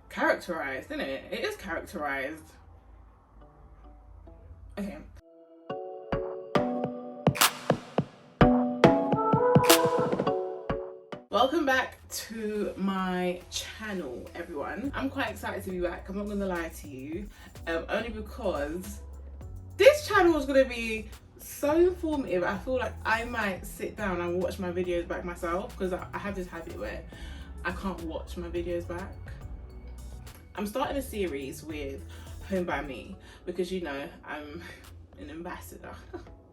characterized, isn't it? It is characterized. Okay. Welcome back to my channel, everyone. I'm quite excited to be back. I'm not gonna lie to you, only because this channel is gonna be so informative. I feel like I might sit down and watch my videos back myself, because I have this habit where I can't watch my videos back. I'm starting a series with Homebyme because, you know, I'm an ambassador.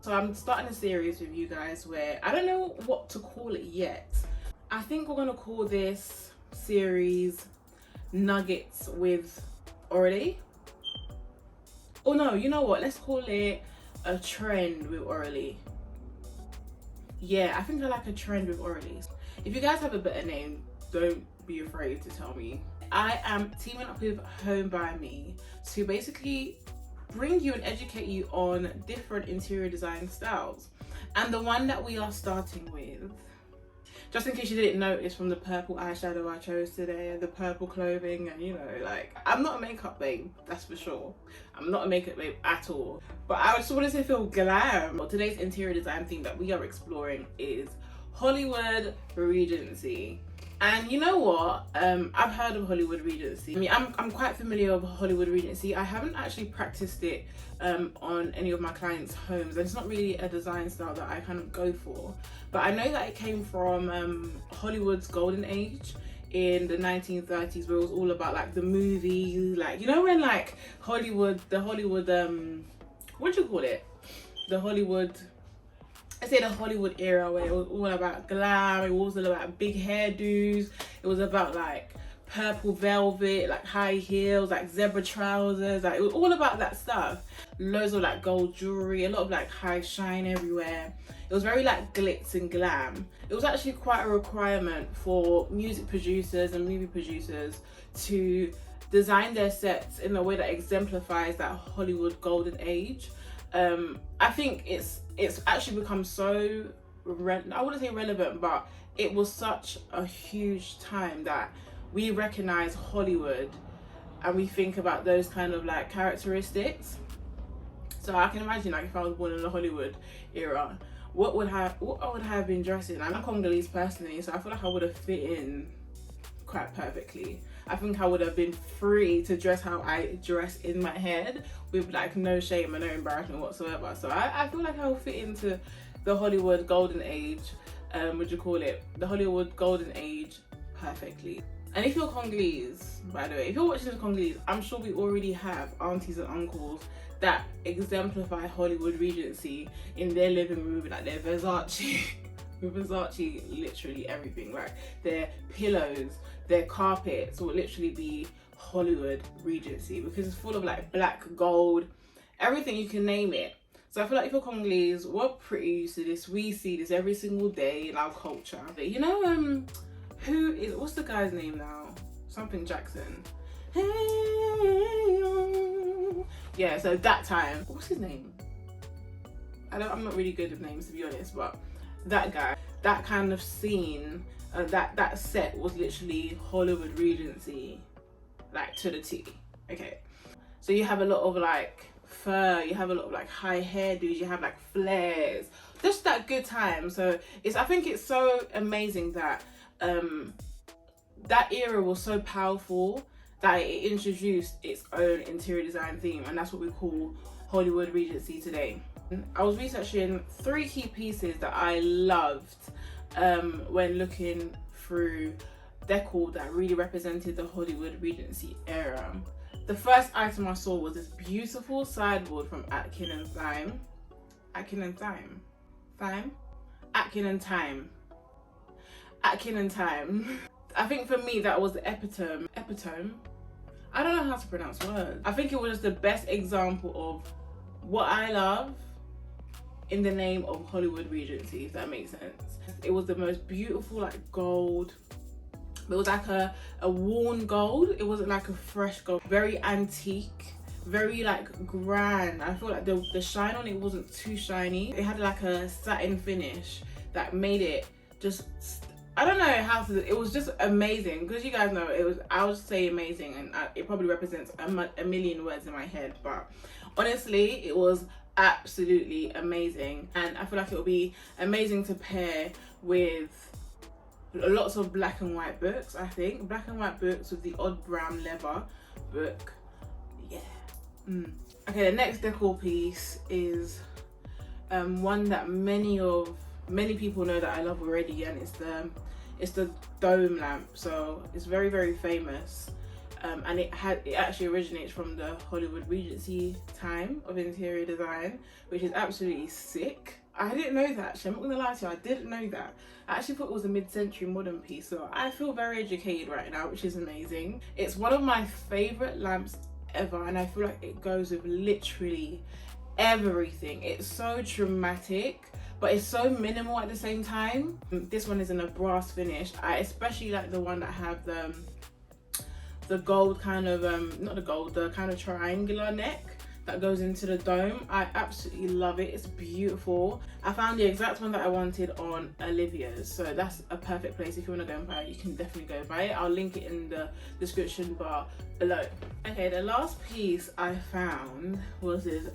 So I'm starting a series with you guys where I don't know what to call it yet. I think we're gonna call this series Nuggets with Aurelie. Oh no, you know what? Let's call it a trend with Aurelie. Yeah, I think I like a trend with Aurelie. If you guys have a better name, don't be afraid to tell me. I am teaming up with Homebyme to basically bring you and educate you on different interior design styles. And the one that we are starting with, just in case you didn't notice from the purple eyeshadow I chose today, the purple clothing, and you know, like, I'm not a makeup babe, that's for sure. I'm not a makeup babe at all. But I just wanted to feel glam. Well, today's interior design theme that we are exploring is Hollywood Regency. And you know what? I've heard of Hollywood Regency. I mean, I'm quite familiar with Hollywood Regency. I haven't actually practiced it on any of my clients' homes. It's not really a design style that I kind of go for. But I know that it came from Hollywood's golden age in the 1930s, where it was all about like the movies, like, you know, when like what do you call it? The Hollywood, I say the Hollywood era, where it was all about glam, it was all about big hairdos, it was about like purple velvet, like high heels, like zebra trousers, like it was all about that stuff. Loads of like gold jewelry, a lot of like high shine everywhere. It was very like glitz and glam. It was actually quite a requirement for music producers and movie producers to design their sets in a way that exemplifies that Hollywood golden age. I think it's actually become so I wouldn't say relevant, but it was such a huge time that we recognize Hollywood and we think about those kind of like characteristics. So I can imagine, like, if I was born in the Hollywood era, what I would have been dressed in. I'm Congolese personally, so I feel like I would have fit in quite perfectly. I think I would have been free to dress how I dress in my head, with like no shame and no embarrassment whatsoever. So I feel like I will fit into the Hollywood golden age, the Hollywood golden age perfectly. And if you're Congolese, by the way, if you're watching this Congolese, I'm sure we already have aunties and uncles that exemplify Hollywood Regency in their living room with like their Versace, with Versace literally everything, right? Their pillows, their carpets will literally be Hollywood Regency, because it's full of like black, gold, everything you can name it. So I feel like if you're Congolese, we're pretty used to this. We see this every single day in our culture. You know, what's the guy's name now? Something Jackson. Yeah, so that time, what's his name? I'm not really good with names, to be honest, but that guy, that kind of scene, that set was literally Hollywood Regency, like to the T. Okay, so you have a lot of like fur, you have a lot of like high hairdos, you have like flares, just that good time. So I think it's so amazing that that era was so powerful that it introduced its own interior design theme, and that's what we call Hollywood Regency today. I was researching 3 key pieces that I loved when looking through decor that really represented the Hollywood Regency era. The first item I saw was this beautiful sideboard from Atkin and Time. Atkin and Time. I think for me that was the epitome. I don't know how to pronounce words. I think it was the best example of what I love in the name of Hollywood Regency, if that makes sense. It was the most beautiful like gold. It was like a worn gold. It wasn't like a fresh gold. Very antique, very like grand. I feel like the shine on it wasn't too shiny. It had like a satin finish that made it just I don't know how to, it was just amazing, because you guys know it was, I would say amazing, and it probably represents a million words in my head, but honestly it was absolutely amazing. And I feel like it would be amazing to pair with lots of black and white books. I think black and white books with the odd brown leather book. Yeah. Okay, the next decor piece is one that many people know that I love already, and it's the dome lamp. So it's very, very famous, and it actually originates from the Hollywood Regency time of interior design, which is absolutely sick. I didn't know that, actually. I'm not gonna lie to you, I didn't know that. I actually thought it was a mid-century modern piece, so I feel very educated right now, which is amazing. It's one of my favorite lamps ever, and I feel like it goes with literally everything. It's so dramatic, but it's so minimal at the same time. This one is in a brass finish. I especially like the one that have the gold kind of not the gold, the kind of triangular neck that goes into the dome. I absolutely love it. It's beautiful. I found the exact one that I wanted on Olivia's, so that's a perfect place. If you want to go and buy it, you can definitely go buy it. I'll link it in the description bar below. Okay, the last piece I found was this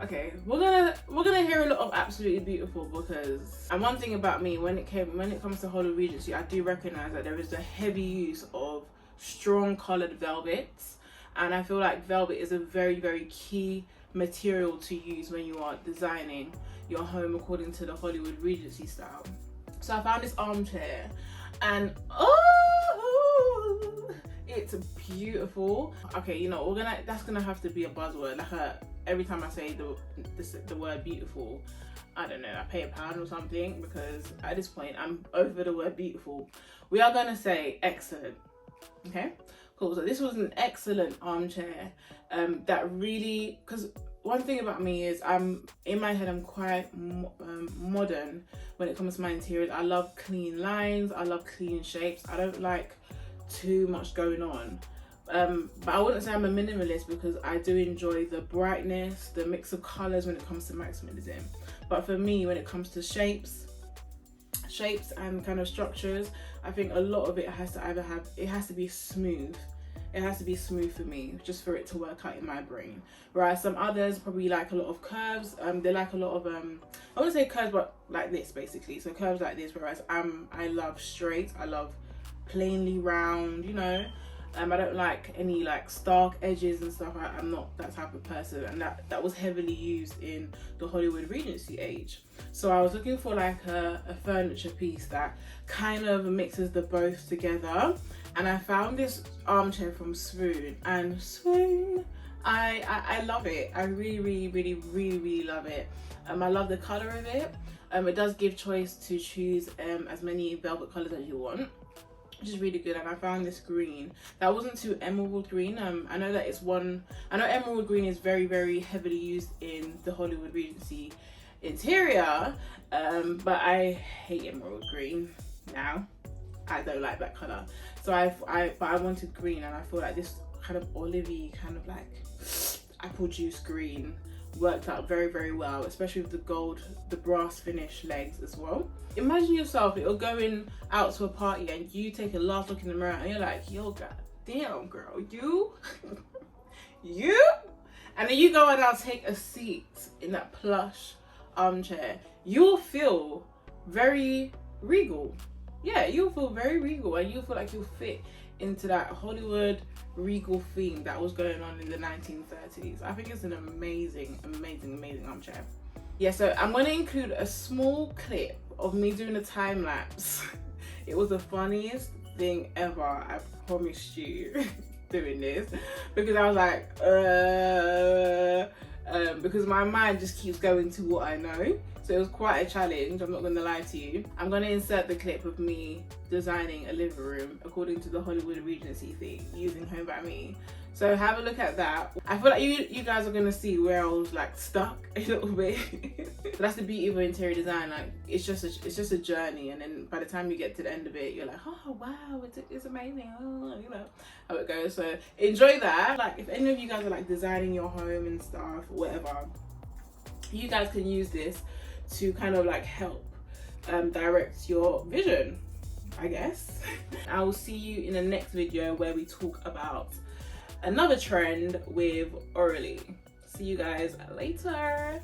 okay, we're gonna hear a lot of absolutely beautiful, because, and one thing about me, when it comes to Hollywood Regency, I do recognize that there is a heavy use of strong colored velvets, and I feel like velvet is a very, very key material to use when you are designing your home according to the Hollywood Regency style. So I found this armchair, and oh, it's beautiful. Okay, you know, that's gonna have to be a buzzword. Like every time I say the word beautiful, I don't know, I pay £1 or something, because at this point I'm over the word beautiful. We are gonna say excellent. Okay, cool. So this was an excellent armchair that really, because one thing about me is in my head I'm quite modern when it comes to my interiors. I love clean lines, I love clean shapes, I don't like too much going on, but I wouldn't say I'm a minimalist, because I do enjoy the brightness, the mix of colors when it comes to maximalism. But for me, when it comes to shapes and kind of structures, I think a lot of it has to be smooth. It has to be smooth for me, just for it to work out in my brain. Whereas some others probably like a lot of curves. They like a lot of I wouldn't say curves, but like this basically. So curves like this. Whereas I love straight. I love plainly round. You know, I don't like any like stark edges and stuff. I'm not that type of person, and that was heavily used in the Hollywood Regency age. So I was looking for like a furniture piece that kind of mixes the both together, and I found this armchair from Swoon, and Swoon, I love it. I really love it. I love the color of it. It does give choice to choose as many velvet colors as you want, which is really good. And I found this green that wasn't too emerald green. I know emerald green is very heavily used in the Hollywood Regency interior, but I hate emerald green now. I don't like that color, so I wanted green, and I feel like this kind of olivey, kind of like apple juice green worked out very well, especially with the gold, the brass finish legs as well. Imagine yourself, you're going out to a party and you take a last look in the mirror and you're like, yo, god damn girl, you and then you go and now take a seat in that plush armchair. You'll feel very regal. Yeah, you'll feel very regal, and you'll feel like you'll fit into that Hollywood regal theme that was going on in the 1930s. I think it's an amazing armchair. Yeah, so I'm going to include a small clip of me doing a time lapse. It was the funniest thing ever, I promise you, doing this, because I was like, because my mind just keeps going to what I know. So it was quite a challenge, I'm not going to lie to you. I'm going to insert the clip of me designing a living room according to the Hollywood Regency theme using Homebyme. So have a look at that. I feel like you guys are going to see where I was like stuck a little bit. But that's the beauty of interior design. Like it's just a journey, and then by the time you get to the end of it, you're like, oh wow, it's amazing. Oh, you know how it goes. So enjoy that. Like if any of you guys are like designing your home and stuff, whatever, you guys can use this to kind of like help direct your vision, I guess. I will see you in the next video where we talk about another trend with Aurelie. See you guys later.